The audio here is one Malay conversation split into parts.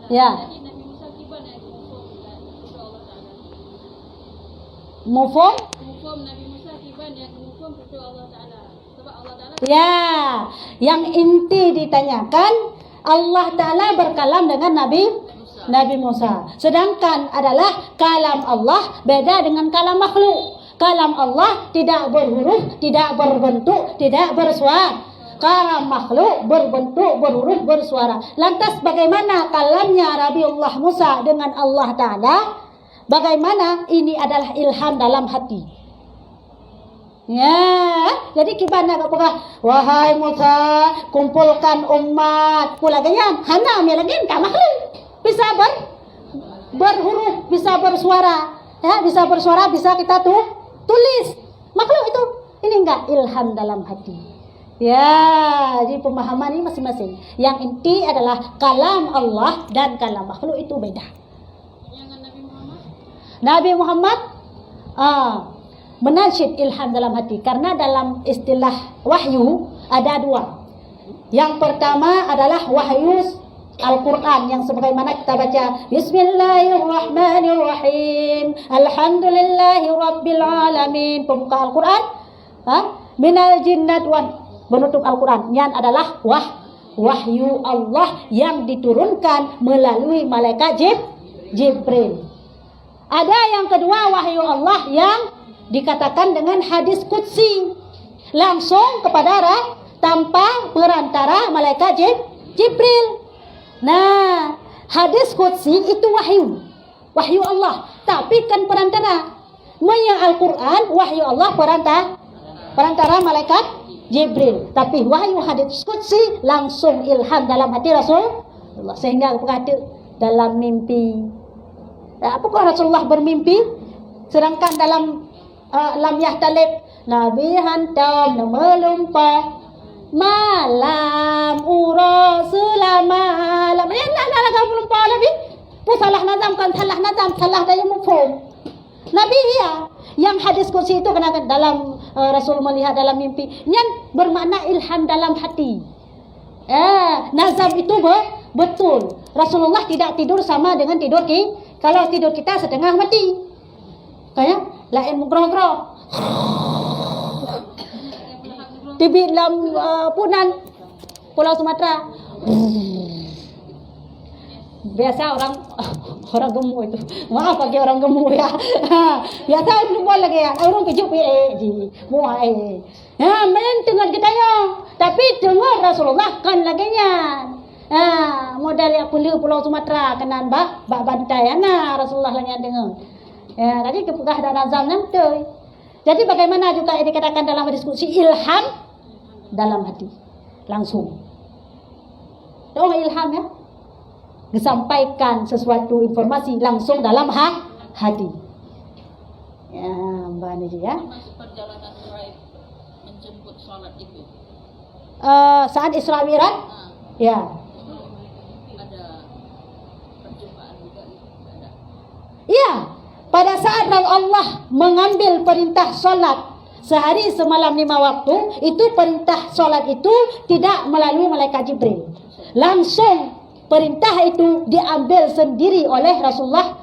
Ya. Jadi Nabi Musa tiba naik mufom cucu Allah Ta'ala. Mufum? Mufom Nabi Musa tiba naik mufom cucu Allah Ta'ala. Sebab Allah Ta'ala. Ya. Yang inti ditanyakan, Allah Ta'ala berkalam dengan Nabi Musa. Sedangkan adalah kalam Allah beda dengan kalam makhluk. Kalam Allah tidak berhuruf, tidak berbentuk, tidak bersuara. Kalam makhluk berbentuk, berhuruf, bersuara. Lantas bagaimana kalamnya Nabiullah Musa dengan Allah Ta'ala? Bagaimana ini adalah ilham dalam hati. Ya, jadi gimana apakah wahai Musa, kumpulkan umat. Pula ganyan, hana melagin ka makhluk. Bisa berhuruf, bisa bersuara. Ya, bisa bersuara, bisa kita tulis. Makhluk itu. Ini enggak ilham dalam hati. Ya, jadi pemahaman ini masing-masing. Yang inti adalah kalam Allah dan kalam makhluk itu beda. Yang Nabi Muhammad. Nabi Muhammad menasyid ilham dalam hati. Karena dalam istilah wahyu ada dua. Yang pertama adalah wahyu Al-Quran yang sebagaimana kita baca Bismillahirrahmanirrahim Alhamdulillahi Rabbil Alamin. Pembuka Al-Quran Minal jinnat menutup Al-Quran. Yang adalah wahyu Allah yang diturunkan melalui malaikat Jibril. Ada yang kedua wahyu Allah yang dikatakan dengan hadis qudsi, langsung kepada tanpa perantara malaikat Jibril. Nah, hadis qudsi itu wahyu Allah, tapi kan perantara. Yang Al-Quran wahyu Allah perantara malaikat Jibril. Tapi wahyu hadis qudsi langsung ilham dalam hati Rasulullah, sehingga berkata dalam mimpi. Apakah Rasulullah bermimpi? Sedangkan dalam lam yahtalib Nabi hantam melumpa malam selama malam. Nak melumpa Nabi. Salah nazam kan salah daya mufhum. Nabi yang hadis qudsi itu kena dalam Rasul melihat dalam mimpi. Yang bermakna ilham dalam hati. Nazam itu betul. Rasulullah tidak tidur sama dengan tidur kita. Kalau tidur kita setengah mati. Kayak lain menggerong-gerong. Tibi dalam Punan Pulau Sumatera. Biasa orang gemuk itu. Maaf bagi orang gemuk ya. Biasa lupa lagi ya. Orang kejuk muai. Ya, main dengar kita ya. Tapi dengar Rasulullah kan laginya. Modal yang Pulau Sumatera kenan bak bantai Rasulullah lagi dengar. Ya, tadi kepegah dan azam nanti. Jadi bagaimana juga yang dikatakan dalam diskusi ilham dalam hati langsung. Ilham ya, disampaikan sesuatu informasi langsung dalam hati. Ya, Mbak Niji ya. Perjalanan Mi'raj menjemput sholat itu. Saat Isra Mi'raj, ya. Ada perjumpaan juga ada. Iya. Pada saat Allah mengambil perintah solat sehari semalam 5 waktu, itu perintah solat itu tidak melalui malaikat Jibril. Langsung perintah itu diambil sendiri oleh Rasulullah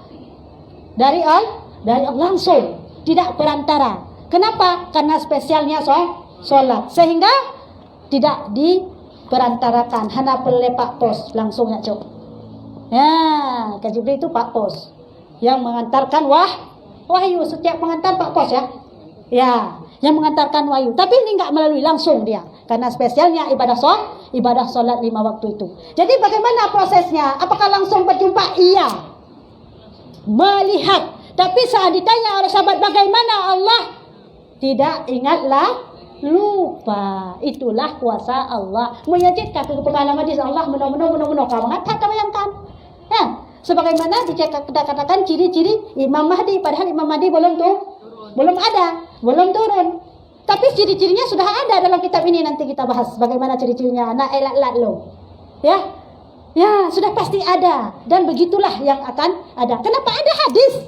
dari Allah langsung, tidak perantara. Kenapa? Karena spesialnya solat, sehingga tidak diperantarakan. Hana perle Pak Pos langsung ya cok. Ya, ke Jibril itu Pak Pos yang mengantarkan wahyu. Setiap pengantar Pak Pos ya. Ya, yang mengantarkan wahyu. Tapi ini enggak melalui langsung dia. Karena spesialnya ibadah solat 5 waktu itu. Jadi bagaimana prosesnya? Apakah langsung berjumpa? Iya. Melihat. Tapi saat ditanya oleh sahabat bagaimana Allah? Tidak ingatlah, lupa. Itulah kuasa Allah. Menyajidkan ke pengalaman di Allah menolong kamu bayangkan. Ya. Sebagaimana dikatakan ciri-ciri Imam Mahdi, padahal Imam Mahdi belum ada, belum turun. Tapi ciri-cirinya sudah ada dalam kitab ini, nanti kita bahas bagaimana ciri-cirinya. Anak elat lo, ya, sudah pasti ada, dan begitulah yang akan ada. Kenapa ada hadis?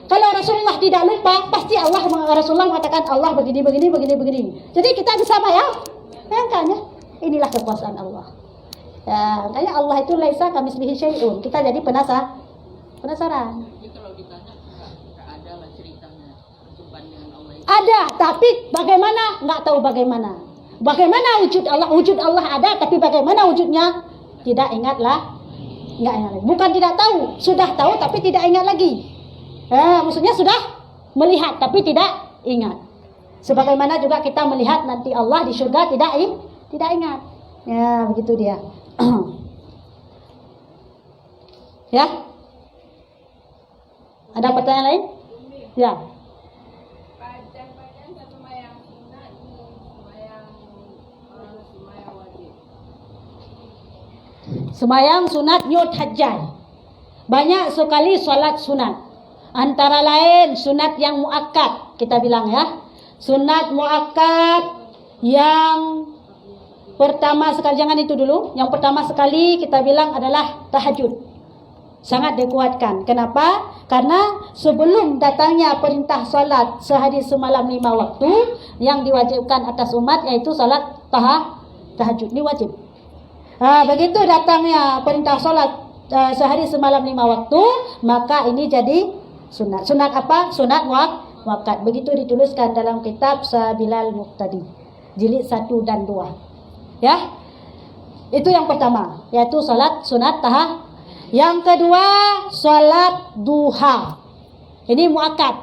Kalau Rasulullah tidak lupa, pasti Rasulullah mengatakan Allah begini. Jadi kita bisa bayangkan ya, inilah kekuasaan Allah. Ya, makanya Allah itu laisa kamitslihi syai'un. Kita jadi penasaran. Jadi kalau ditanya nggak ada lah ceritanya perjumpaan dengan Allah itu. Ada, tapi bagaimana? Nggak tahu bagaimana. Bagaimana wujud Allah? Wujud Allah ada, tapi bagaimana wujudnya? Tidak ingatlah. Nggak ingat lagi. Bukan tidak tahu, sudah tahu tapi tidak ingat lagi. Maksudnya sudah melihat tapi tidak ingat. Sebagaimana juga kita melihat nanti Allah di surga tidak ingat. Ya, begitu dia. Ya. Ada pertanyaan lain? Ya. Panjang-panjang sembahyang sunat, sembahyang wajib. Sembahyang sunat nyut hajjah. Banyak sekali salat sunat. Antara lain sunat yang muakkad, kita bilang ya. Sunat muakkad yang pertama sekali, jangan itu dulu. Yang pertama sekali kita bilang adalah tahajud. Sangat dikuatkan. Kenapa? Karena sebelum datangnya perintah salat sehari semalam 5 waktu yang diwajibkan atas umat, yaitu salat tahajud. Ini wajib. Begitu datangnya perintah salat sehari semalam 5 waktu, maka ini jadi sunat. Sunat apa? Sunat muakkad. Begitu dituliskan dalam kitab Sabilal Muqtadi jilid 1 dan 2. Ya. Itu yang pertama, yaitu salat sunat tahajud. Yang kedua, salat duha. Ini muakkad.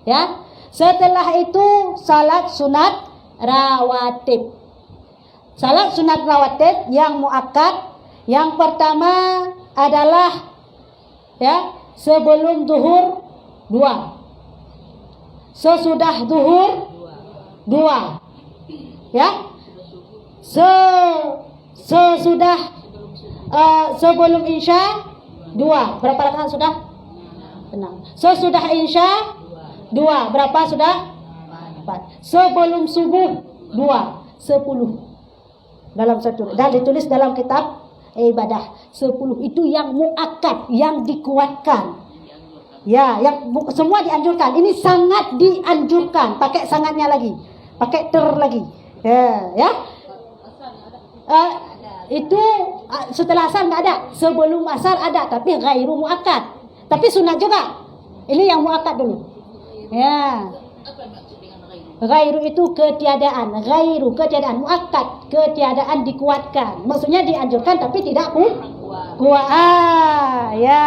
Ya. Setelah itu salat sunat rawatib. Salat sunat rawatib yang muakkad, yang pertama adalah ya, sebelum zuhur 2. Sesudah zuhur 2. Ya. Sesudah sebelum Isya 2. Berapa rakaat sudah? 6. Sesudah Isya 2. Berapa sudah? 4. Sebelum subuh 2. 10. Dalam satu. Dan ditulis dalam kitab ibadah 10. Itu yang muakkad, yang dikuatkan. Ya, yang semua dianjurkan. Ini sangat dianjurkan. Pakai sangatnya lagi. Pakai lagi. Ya. Itu setelah asar nggak ada, sebelum asar ada, tapi ghairu muakkad, tapi sunat juga. Ini yang muakkad dulu. Ya. Ghairu itu ketiadaan, muakkad ketiadaan dikuatkan. Maksudnya dianjurkan tapi tidak kuat. Ya.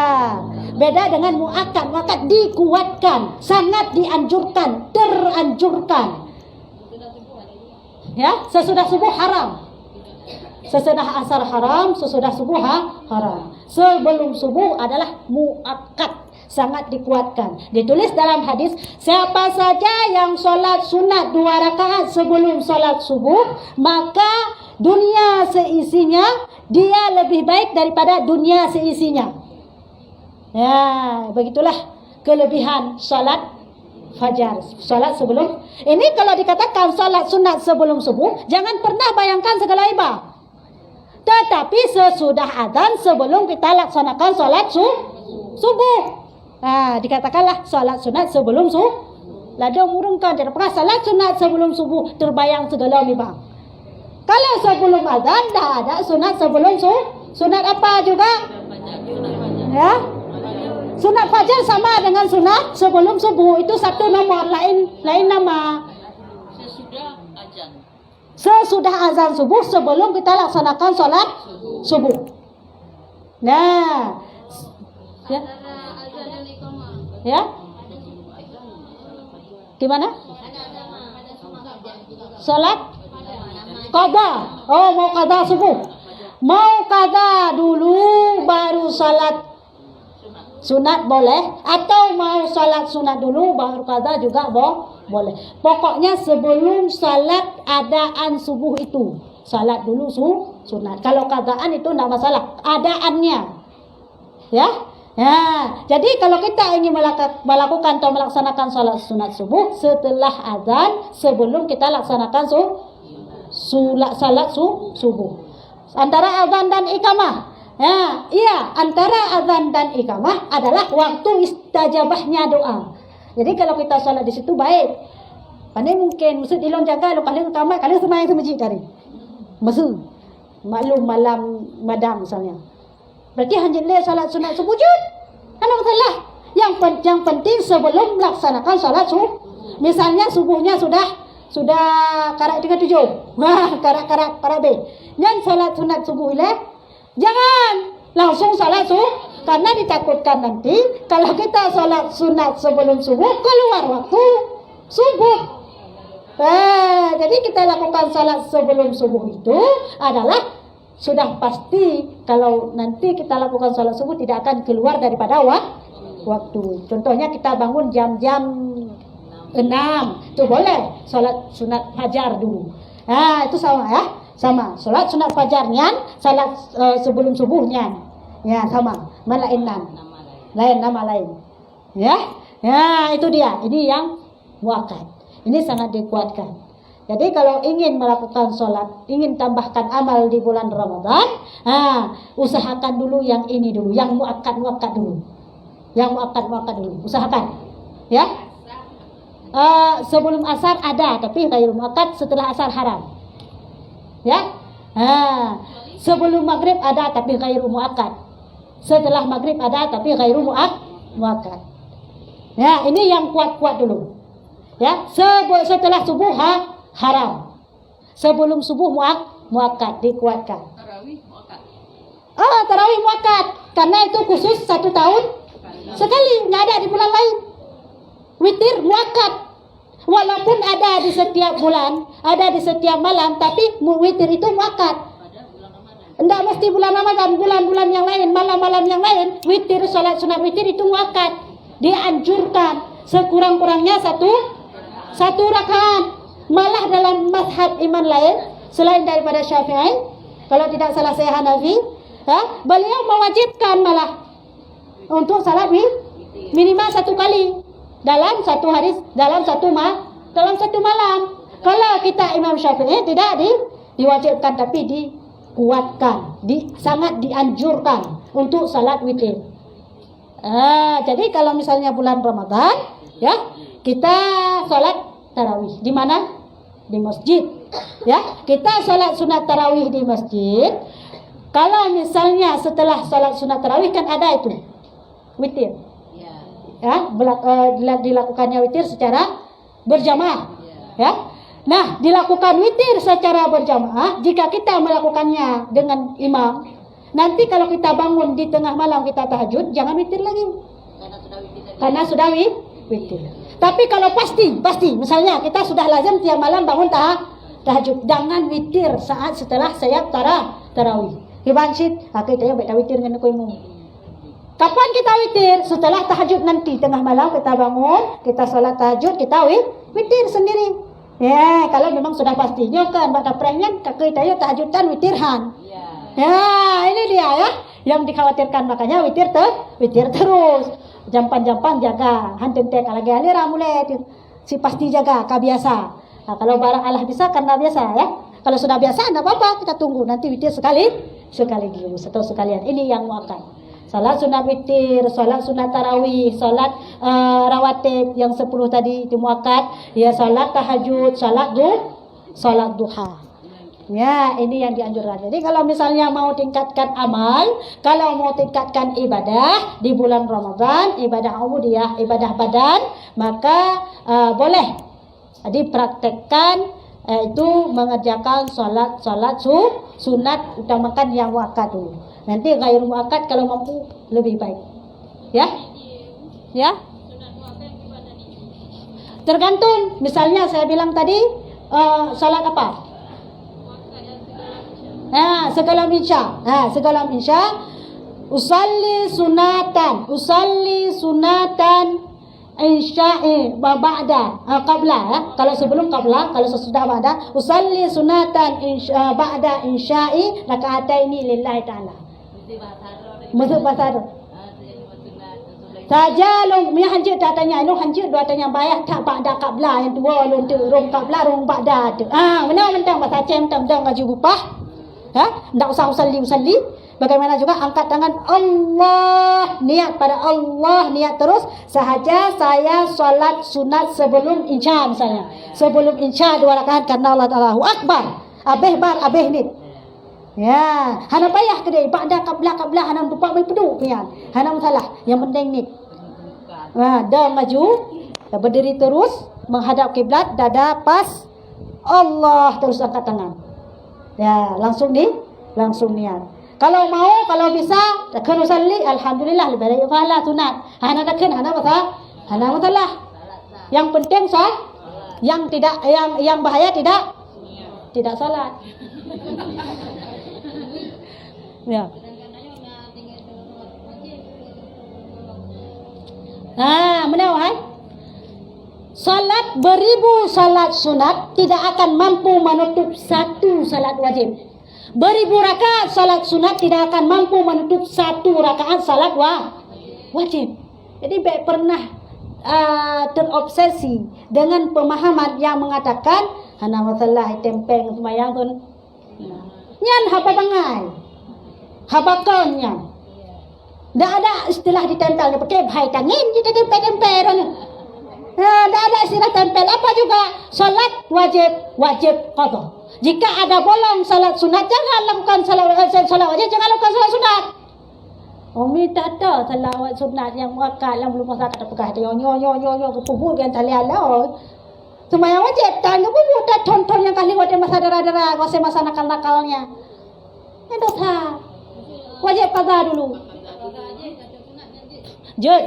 Beda dengan muakkad. Muakkad dikuatkan, sangat dianjurkan, teranjurkan. Ya, sesudah subuh haram. Sesudah asar haram, sesudah subuh haram. Sebelum subuh adalah muakkad, sangat dikuatkan. Ditulis dalam hadis, siapa saja yang sholat sunat 2 rakaat sebelum sholat subuh, maka dunia seisinya dia lebih baik daripada dunia seisinya. Ya, begitulah kelebihan sholat fajar, sholat sebelum. Ini kalau dikatakan sholat sunat sebelum subuh, jangan pernah bayangkan segala ibah. Tetapi sesudah azan sebelum kita laksanakan sholat subuh. Dikatakanlah sholat sunat sebelum subuh. Lada murungkan tidak pernah sholat sunat sebelum subuh terbayang segala ibah. Kalau sebelum azan dah ada sunat sebelum subuh. Sunat apa juga? Ya. Sunat fajar sama dengan sunat sebelum subuh. Itu satu nomor, lain nama. Sesudah azan subuh sebelum kita laksanakan sholat subuh. Nah, ya, ya, gimana? Sholat qada. Oh, mau qada subuh. Mau qada dulu baru sholat sunat boleh, atau mau sholat sunat dulu baru qada juga boleh. Pokoknya sebelum salat adaan subuh itu, salat dulu sunat. Kalau qadaan itu tidak masalah, adaannya. Ya. Jadi kalau kita ingin melakukan atau melaksanakan salat sunat subuh setelah azan, sebelum kita laksanakan salat subuh. Antara azan dan iqamah. Antara azan dan iqamah adalah waktu istajabahnya doa. Jadi kalau kita sholat di situ baik. Pandai mungkin masjid ilong jaga, lo kalian utama, kalian sembahyang di masjid tadi. Masuk. maklum malam madam misalnya. Berarti hanya le salat sunat subuh je. Ada masalah. Yang penting sebelum melaksanakan salat subuh. Misalnya subuhnya sudah karat 37. Nah, karat B. Yang salat sunat subuh le jangan langsung salat subuh karena ditakutkan nanti kalau kita salat sunat sebelum subuh keluar waktu subuh. Jadi kita lakukan salat sebelum subuh itu adalah sudah pasti kalau nanti kita lakukan salat subuh tidak akan keluar daripada waktu. Contohnya kita bangun jam-jam 6, itu boleh salat sunat fajar dulu. Itu sama ya, sama. Salat sunat fajarnya, salat sebelum subuhnya, ya sama. Lain nama lain. Ya, itu dia. Ini yang muakkad. Ini sangat dikuatkan. Jadi kalau ingin melakukan sholat, ingin tambahkan amal di bulan Ramadan, usahakan dulu yang ini dulu, yang muakkad dulu. Yang muakkad dulu, usahakan. Ya. Sebelum asar ada, tapi ghairul muakkad, setelah asar haram. Ya. Sebelum maghrib ada, tapi ghairul muakkad. Setelah maghrib ada, tapi ghairul muakkad. Ya, ini yang kuat-kuat dulu. Ya, setelah subuh haram. Sebelum subuh muakkad dikuatkan. Tarawih muakkad. Tarawih muakkad karena itu khusus 1 tahun sekali, nggak ada di bulan lain. Witir muakkad. Walaupun ada di setiap bulan, ada di setiap malam, tapi witir itu muakkad. Enggak mesti bulan Ramadan, bulan-bulan yang lain, malam-malam yang lain, witir, salat sunat witir itu muakkad. Dianjurkan sekurang-kurangnya satu rakaat. Malah dalam mazhab iman lain selain daripada Syafi'i, kalau tidak salah saya Hanafi, beliau mewajibkan malah untuk salat minimal 1 kali dalam 1 hari, dalam satu malam. Kalau kita Imam Syafi'i tidak diwajibkan, tapi dikuatkan, sangat dianjurkan untuk salat witir. Jadi kalau misalnya bulan Ramadan, ya kita salat tarawih di mana? Di masjid. Ya, kita salat sunat tarawih di masjid. Kalau misalnya setelah salat sunat tarawih kan ada itu witir. Ya, dilakukannya witir secara berjamaah. Ya. Nah, dilakukan witir secara berjamaah jika kita melakukannya dengan imam. Nanti kalau kita bangun di tengah malam kita tahajud, jangan witir lagi. Karena sudah witir. Tapi kalau pasti, misalnya kita sudah lazim tiap malam bangun tahajud, jangan witir saat setelah sayap tarawih. Kibansit, kita baca witir dengan kuimu. Kapan kita witir? Setelah tahajud nanti tengah malam kita bangun, kita sholat tahajud, kita witir sendiri. Ya, kalau memang sudah pasti. Nyokan baca pranyan, kita tahajudan witirhan. Ya, ini dia ya, yang dikhawatirkan, makanya witir terus. Jampan-jampan jaga, hanten tek lagi alira mulai si pasti jaga kabiasa. Kalau barang Allah bisa karena biasa ya. Kalau sudah biasa enggak apa-apa, kita tunggu nanti witir sekaligus atau sekalian. Ini yang muakkad. Salat sunat witir, salat sunat tarawih, salat rawatib yang 10 tadi itu muakkad. Ya, salat tahajud, salat duha. Ya, ini yang dianjurkan. Jadi kalau misalnya mau tingkatkan amal, kalau mau tingkatkan ibadah di bulan Ramadan, ibadah ubudiyah, ibadah badan, maka boleh dipraktekkan, itu mengerjakan salat sunat, utamakan yang muakkad dulu. Nanti ghairul muakkad kalau mampu lebih baik. Ya? Tergantung. Misalnya saya bilang tadi salat apa? Segala insya. Usalli sunatan insya'i ba'da qabla ya. Kalau sebelum qabla, kalau sesudah ba'da. Usalli sunatan ba'da insya'i raka'ataini lillahi ta'ala. Maksud bahasa Tajalung mi hanjut datanya anu hanjut datanya bayar tak ba'da qabla yang dua lun tu rong qabla rong ba'da tu. Benar mentang bahasa cem tang ngaji bupah. Tidak usah usalli. Bagaimana juga angkat tangan Allah, niat pada Allah, niat terus. Sahaja saya salat sunat sebelum insya misalnya. Sebelum insya 2 rakaat karena Allah Allahu Akbar. Abeh nit. Ya, hana payah ke dia. Ba'da qabla hana tupak mai peduk pian. Hana masalah. Yang penting ni. Dah maju, dah berdiri terus menghadap kiblat, dada pas. Allah terus angkat tangan. Ya, langsung niat. Kalau mau, kalau bisa, takkan usalli, alhamdulillah lebih baik pahala sunat. Hana takkan, hana masalah. Yang penting yang tidak, yang bahaya tidak salat. Ya. Menau hai. Salat beribu salat sunat tidak akan mampu menutup satu salat wajib. Beribu rakaat salat sunat tidak akan mampu menutup satu rakaat salat wajib. Jadi baik pernah terobsesi dengan pemahaman yang mengatakan hana masalah tempeng semayang tu. Nyan haba bangai. Haba konnya. Tak ada istilah ditempel, dia pakai bahai tangin, dia tempel-tempel. Tak ada istilah tempel. Apa juga salat wajib qada. Jika ada bolong salat sunat, jangan lakukan salat wajib, jangan lakukan salat sunat. Umi tak ada salat sunat yang merakat yang belum masa kata pegah dia nyo kubu kan tali ala. Semua wajib tak kubu tak tonton yang kali wajib masa dara-dara, masa nakal-nakalnya. Ini dosa. Wajib qada dulu. Jud.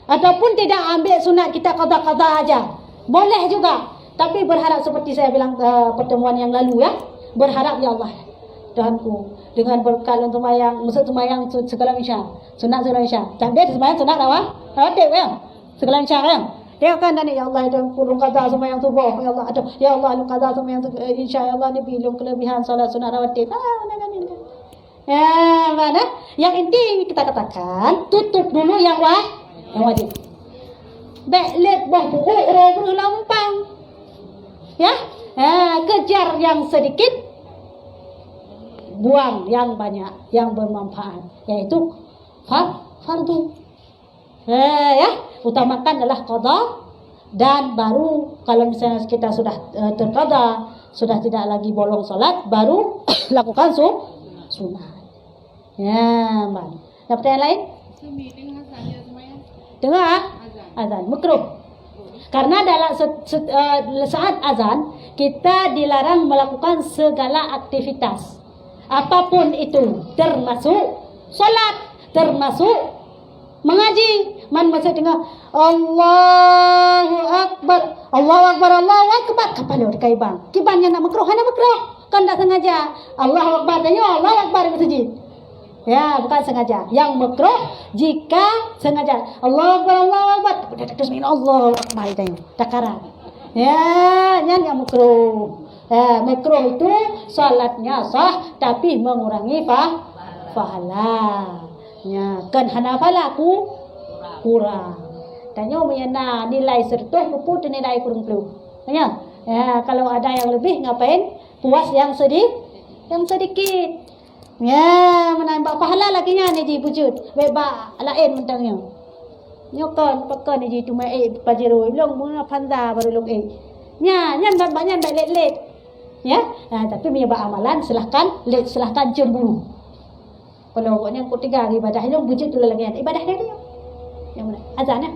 Ataupun tidak ambil sunat kita qada aja. Boleh juga. Tapi berharap seperti saya bilang pertemuan yang lalu ya. Berharap ya Allah. Tuhanku dengan berkat sembahyang, maksud sembahyang segala isya. Sunat segala isya. Sampai sembahyang sunat apa? Rawatib ya. Segala isya ya. Dia akan tanya ya Allah itu kulung qada sembahyang subuh. Ya Allah aduh ya Allah lu qada sembahyang isya ya Allah ni bilung kelebihan salat sunat rawatib. Ya, mana? Yang inti kita katakan tutup dulu yang wajib. Beklet bah buku orang lampang. Ya, kejar yang sedikit, buang yang banyak, yang bermanfaat, yaitu fardu. Ya, utamakan adalah qada dan baru kalau misalnya kita sudah terqada, sudah tidak lagi bolong salat, baru lakukan sunat. Ya, Mbak. Ada pertanyaan lain? Dengar azan makruh. Karena dalam saat azan kita dilarang melakukan segala aktivitas. Apapun itu, termasuk solat, termasuk mengaji. Man masa dengar Allahu Akbar, Allahu Akbar, Allahu Akbar. Kapan dia kaibang? Kibannya nak makruh, hana makruh. Kan tak sengaja. Allahu Akbar dan Allahu Akbar di masjid. Ya, bukan sengaja. Yang makruh jika sengaja. Allahu Akbar, Allahu Akbar. Terus min Allahu Akbar itu takaran. Ya, yang makruh. Makruh itu salatnya sah tapi mengurangi pahala. Ya, kan hana pahala kurang. Tanya menyana nilai sertuh puput nilai kurang perlu. Tanya. Ya, kalau ada yang lebih ngapain? Puas yang sedikit. Ya, menambah pahala lagi nya ni ji wujud. Beba lain mentangnya. Nyokon pakon ni ji tu mai pajero long muna panda baru long Nya, nyan banyak dak let. Ya. Tapi menyebab amalan silahkan cemburu. Kalau yang ketiga ibadah long wujud tu lagi ibadah dia. Yang mana? Azan ya.